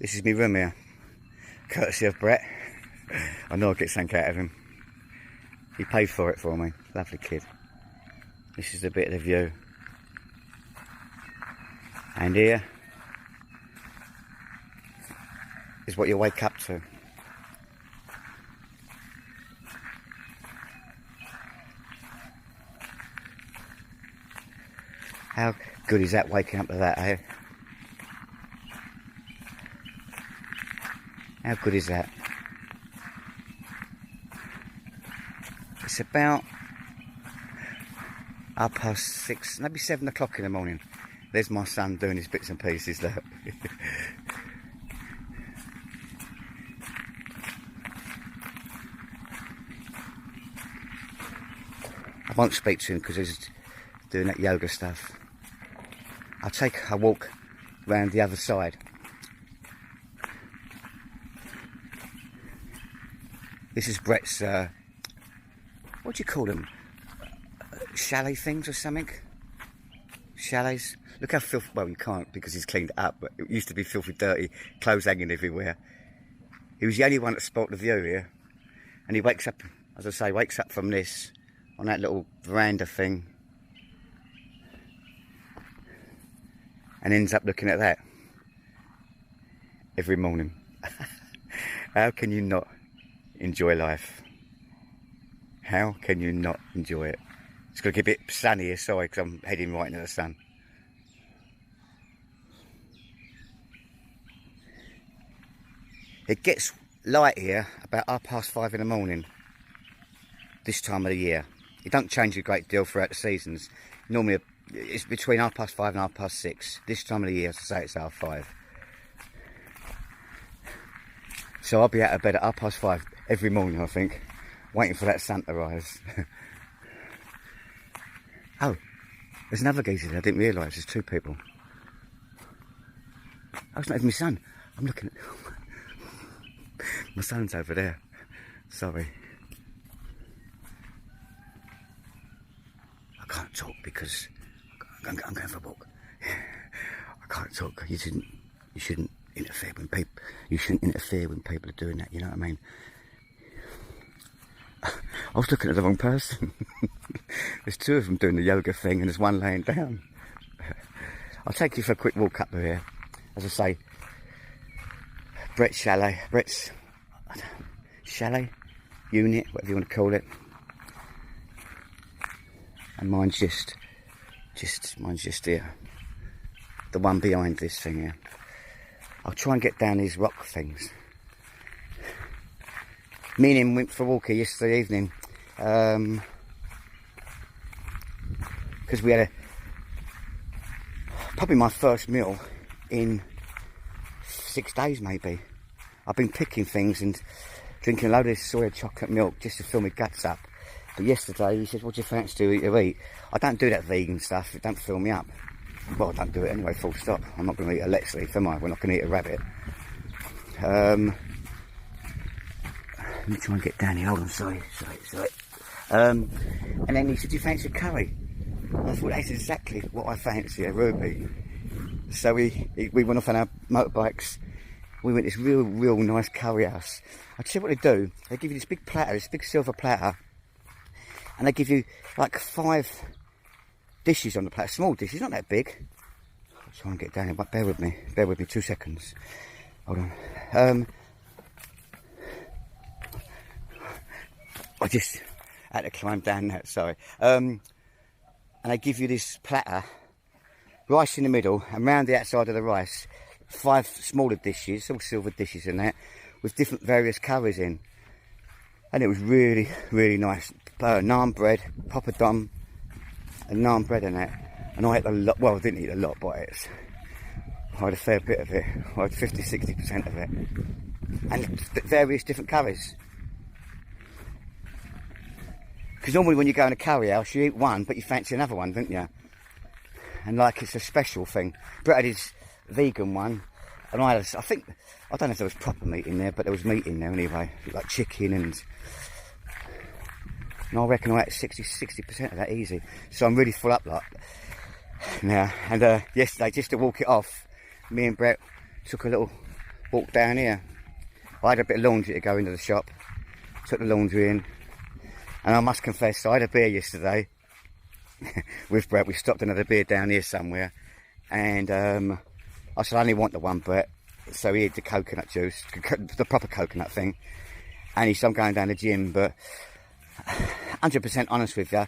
This is my room here, courtesy of Brett. I know I'll get something out of him. He paid for it for me, lovely kid. This is a bit of the view. And here is what you wake up to. How good is that, waking up to that, eh? How good is that? It's about 6:30, maybe 7 o'clock in the morning. There's my son doing his bits and pieces, look. I won't speak to him because he's doing that yoga stuff. I'll take a walk round the other side. This is Brett's, what do you call them? Chalet things or something? Chalets. Look how filthy, well you can't because he's cleaned it up, but it used to be filthy dirty, clothes hanging everywhere. He was the only one that spotted the view here. And he wakes up, as I say, wakes up from this, on that little veranda thing. And ends up looking at that. Every morning. How can you not enjoy life? How can you not enjoy it? It's going to get a bit sunny here, sorry, because I'm heading right into the sun. It gets light here about 5:30 in the morning, this time of the year. It don't change a great deal throughout the seasons. Normally it's between 5:30 and 6:30. This time of the year, as I say, it's 5:30. So I'll be out of bed at 5:30 every morning, I think, waiting for that sun to rise. Oh, there's another geezer there. I didn't realise there's two people. Oh, it's not even my son. I'm looking at... My son's over there. Sorry. I can't talk because I'm going for a walk. I can't talk. You shouldn't interfere when people... You shouldn't interfere when people are doing that, you know what I mean? I was looking at the wrong person. There's two of them doing the yoga thing and there's one laying down. I'll take you for a quick walk up here. As I say, Brett's chalet unit, whatever you want to call it. And mine's just here. The one behind this thing here. I'll try and get down these rock things. Me and him went for a walk here yesterday evening. Because we had probably my first meal in 6 days maybe. I've been picking things and drinking a load of this soya chocolate milk just to fill my guts up. But yesterday he said, what do you fancy to eat? I don't do that vegan stuff, it don't fill me up. Well, I don't do it anyway, full stop. I'm not going to eat a let's leaf, am I? We're not going to eat a rabbit. Let me try and get down here. Hold on, sorry. And then he said, do you fancy a curry? I thought that's exactly what I fancy, a ruby. So we went off on our motorbikes. We went to this real nice curry house. I tell you what they do. They give you this big platter, this big silver platter. And they give you like 5 dishes on the platter. Small dishes, not that big. I'll try and get down here, but bear with me 2 seconds. Hold on. I just had to climb down that, sorry. And they give you this platter, rice in the middle, and round the outside of the rice, 5 smaller dishes, all silver dishes in that, with different various curries in. And it was really nice. Naan bread, papadum, and naan bread in that. And I ate a lot, well I didn't eat a lot, but I had a fair bit of it. I had 50-60% of it. And various different curries. Because normally when you go in a curry house, you eat one, but you fancy another one, don't you? And like it's a special thing. Brett had his vegan one, and I don't know if there was proper meat in there, but there was meat in there anyway, like chicken and I reckon I ate 60% of that easy. So I'm really full up like now. And yesterday, just to walk it off, me and Brett took a little walked down here. I had a bit of laundry to go into the shop. Took the laundry in. And I must confess, I had a beer yesterday with Brett. We stopped another beer down here somewhere. And I said, I only want the one, Brett. So he had the coconut juice, the proper coconut thing. And he said, I'm going down the gym, but 100% honest with you,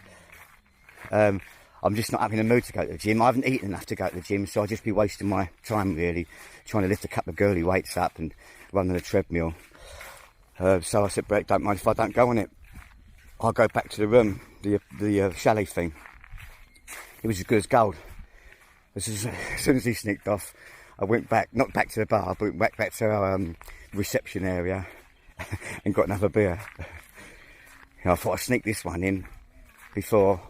I'm just not having a mood to go to the gym. I haven't eaten enough to go to the gym, so I'll just be wasting my time, really, trying to lift a couple of girly weights up and run on the treadmill. So I said, Brett, don't mind if I don't go on it. I'll go back to the room, the chalet thing. It was as good as gold. As soon as he sneaked off, I went back, not back to the bar, but went back to our reception area and got another beer. I thought I'd sneak this one in before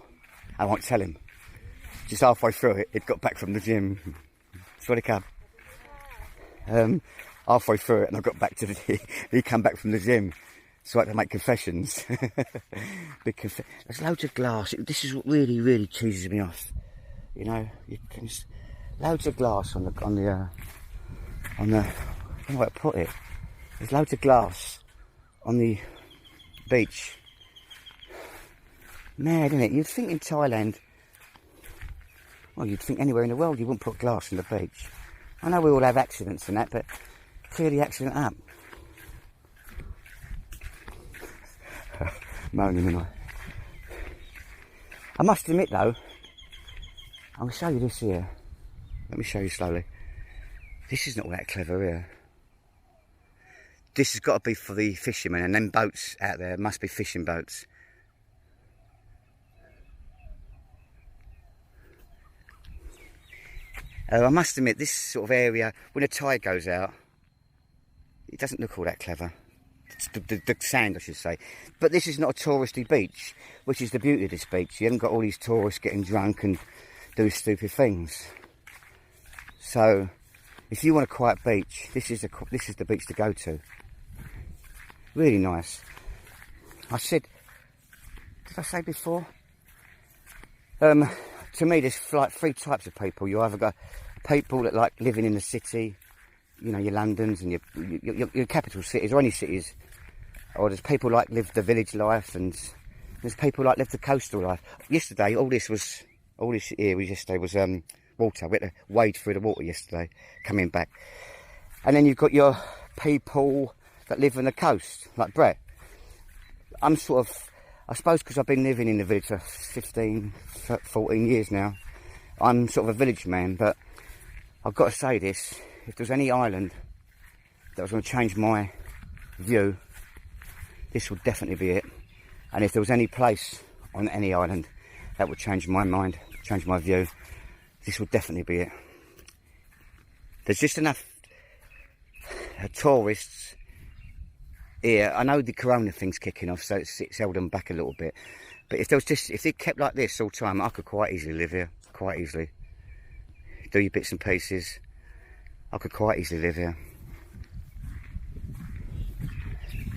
I won't tell him. Just halfway through it, he'd got back from the gym. Swear to God. Halfway through it, and I got back to he come back from the gym, so I had to make confessions. There's loads of glass. This is what really, really cheeses me off. You know, loads of glass on the I don't know how to put it. There's loads of glass on the beach. Mad, isn't it? You'd think in Thailand, well, you'd think anywhere in the world you wouldn't put glass on the beach. I know we all have accidents and that, but clear the accident up. Moaning, am I? I must admit though, I'll show you this here. Let me show you slowly. This is not that clever here. This has got to be for the fishermen, and them boats out there must be fishing boats. I must admit, this sort of area, when the tide goes out, it doesn't look all that clever. It's the sand, I should say. But this is not a touristy beach, which is the beauty of this beach. You haven't got all these tourists getting drunk and doing stupid things. So, if you want a quiet beach, this is the beach to go to. Really nice. I said, did I say before? To me, there's like three types of people. You either got people that like living in the city, you know, your Londons and your capital cities, or any cities. Or there's people like live the village life, and there's people like live the coastal life. Yesterday, all this here was water. We had to wade through the water yesterday, coming back. And then you've got your people that live on the coast, like Brett. I'm sort of, I suppose because I've been living in the village for 15, 14 years now, I'm sort of a village man, but I've got to say this, if there's any island that was going to change my view, this would definitely be it. And if there was any place on any island that would change my mind, change my view, this would definitely be it. There's just enough tourists here. I know the corona thing's kicking off, so it's held them back a little bit. But if it kept like this all the time, I could quite easily live here, quite easily. Do your bits and pieces. I could quite easily live here.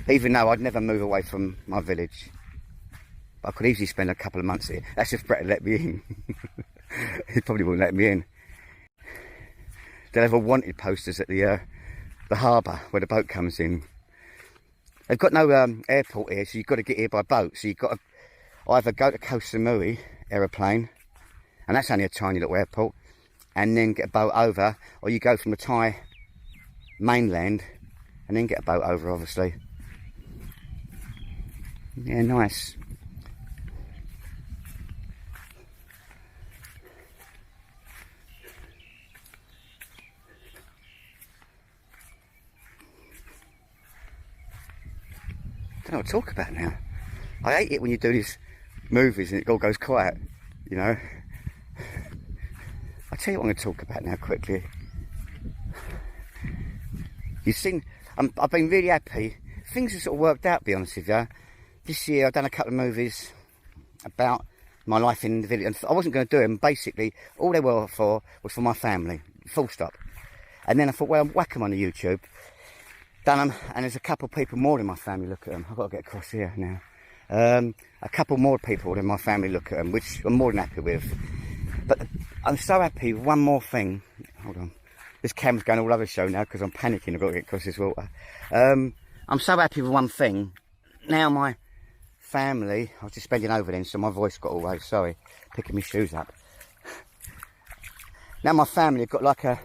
Even though I'd never move away from my village. But I could easily spend a couple of months here. That's if Brett let me in. He probably wouldn't let me in. They'll have a wanted posters at the harbour where the boat comes in. They've got no airport here, so you've got to get here by boat. So you've got to either go to Koh Samui aeroplane, and that's only a tiny little airport, and then get a boat over, or you go from the Thai mainland and then get a boat over, obviously. Yeah, nice. I don't know what to talk about now. I hate it when you do these movies and it all goes quiet, you know. I'll tell you what I'm going to talk about now quickly. You've seen, I've been really happy. Things have sort of worked out, to be honest with you. This year I've done a couple of movies about my life in the village. And I wasn't going to do them. Basically, all they were for was for my family, full stop. And then I thought, well, whack them on the YouTube. Done them, and there's a couple of people more in my family look at them. I've got to get across here now. A couple more people in my family look at them, which I'm more than happy with. But I'm so happy with one more thing. Hold on. This camera's going all over the show now because I'm panicking. I've got to get across this water. I'm so happy with one thing. Now my family, I was just bending over then, so my voice got all right. Sorry, picking my shoes up. Now my family have got like a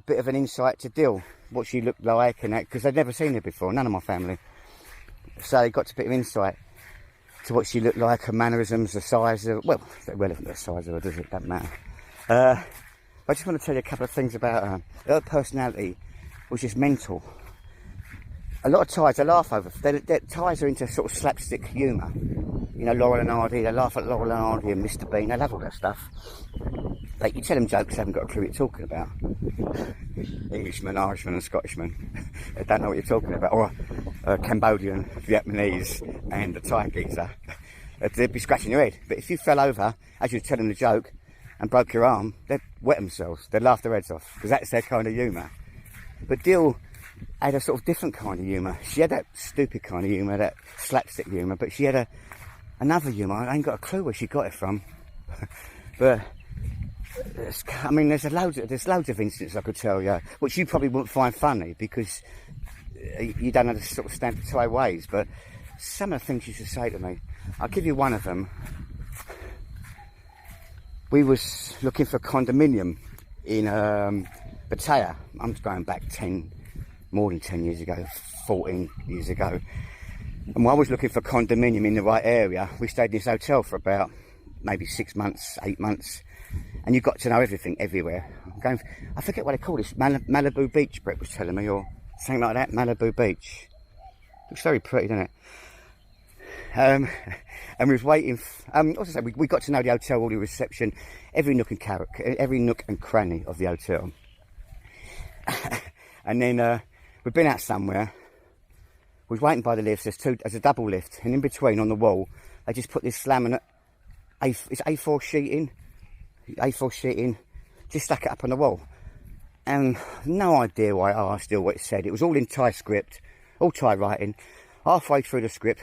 bit of an insight to Dill, what she looked like and that, because they'd never seen her before, none of my family. So they got a bit of insight to what she looked like, her mannerisms, the size of, well, it's irrelevant the size of her, does it? Doesn't matter. I just want to tell you a couple of things about her. Her personality was just mental. A lot of Thais, I laugh over. Thais are into sort of slapstick humour. You know, Laurel and Hardy, they laugh at Laurel and Hardy and Mr. Bean, they love all that stuff. Like, you tell them jokes, they haven't got a clue what you're talking about. Englishmen, Irishmen and Scottishmen, they don't know what you're talking about. Or Cambodian, Vietnamese and the Thai geezer, they'd be scratching your head. But if you fell over as you were telling the joke and broke your arm, they'd wet themselves, they'd laugh their heads off, because that's their kind of humour. But Dill had a sort of different kind of humour. She had that stupid kind of humour, that slapstick humour, but she had another humour. I ain't got a clue where she got it from. But I mean, there's loads of incidents I could tell you, which you probably wouldn't find funny because you don't know the sort of standard Thai ways. But some of the things she used to say to me, I'll give you one of them. We was looking for a condominium in Pattaya. I'm going back more than 10 years ago, 14 years ago. And while I was looking for a condominium in the right area, we stayed in this hotel for about maybe 6 months, 8 months. And you got to know everything everywhere. I forget what they call this, Malibu Beach, Brett was telling me, or something like that, Malibu Beach. Looks very pretty, doesn't it? And we was waiting, we got to know the hotel, all the reception, every nook and cranny of the hotel. And then we've been out somewhere, we was waiting by the lift, there's a double lift, and in between on the wall, they just put this laminate, it's A4 sheeting, just stuck it up on the wall. And no idea why I asked Dill what it said. It was all in Thai script, all Thai writing. Halfway through the script,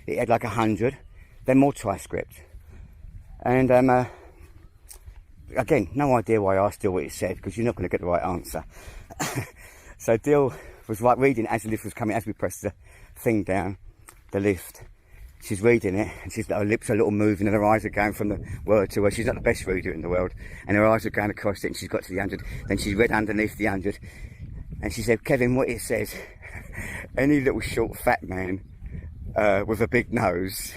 it had like 100, then more Thai script. And again, no idea why I asked Dill what it said, because you're not going to get the right answer. So Dill was reading as the lift was coming, as we pressed the thing down, the lift. She's reading it, and her lips are a little moving, and her eyes are going from the word to her. She's not the best reader in the world, and her eyes are going across it, and she's got to the 100. Then she read underneath the 100, and she said, Kevin, what it says, any little short fat man with a big nose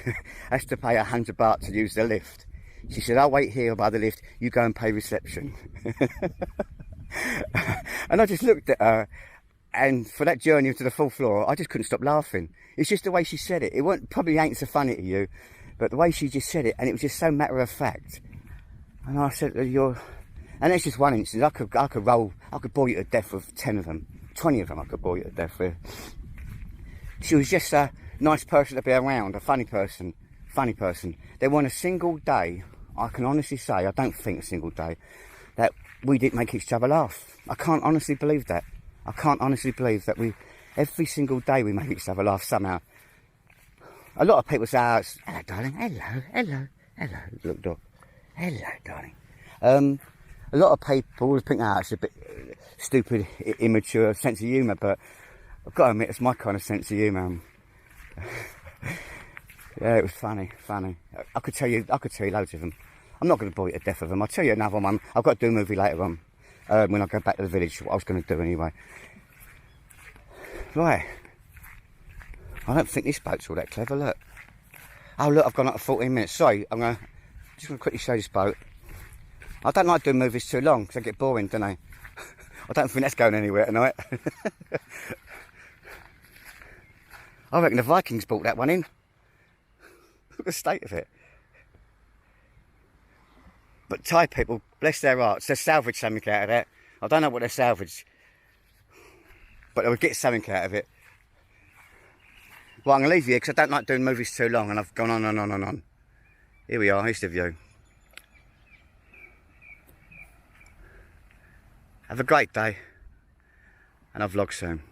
has to pay 100 baht to use the lift. She said, I'll wait here by the lift, you go and pay reception. And I just looked at her, and for that journey to the full floor, I just couldn't stop laughing. It's just the way she said it. It probably ain't so funny to you, but the way she just said it, and it was just so matter of fact. And I said, and that's just one instance. I could bore you to death with 10 of them, 20 of them. I could bore you to death with. She was just a nice person to be around, a funny person. There wasn't a single day, I can honestly say, I don't think a single day, that we didn't make each other laugh. I can't honestly believe that. I can't honestly believe that every single day we make each other laugh somehow. A lot of people say, oh, hello, darling, hello, look, dog, hello, darling. A lot of people always think, it's a bit stupid, immature sense of humour, but I've got to admit, it's my kind of sense of humour. Yeah, it was funny. I could tell you loads of them. I'm not going to bore you to death of them. I'll tell you another one. I've got to do a movie later on. When I go back to the village, what I was going to do anyway. Right. I don't think this boat's all that clever, look. Oh, look, I've gone up to 14 minutes. Sorry, I'm just going to quickly show this boat. I don't like doing movies too long, because they get boring, don't they? I don't think that's going anywhere tonight. I reckon the Vikings brought that one in. Look at the state of it. But Thai people, bless their hearts, they salvage something out of that. I don't know what they salvage, but they would get something out of it. Well, I'm going to leave you because I don't like doing movies too long, and I've gone on and on and on. Here we are, here's the view. Have a great day, and I'll vlog soon.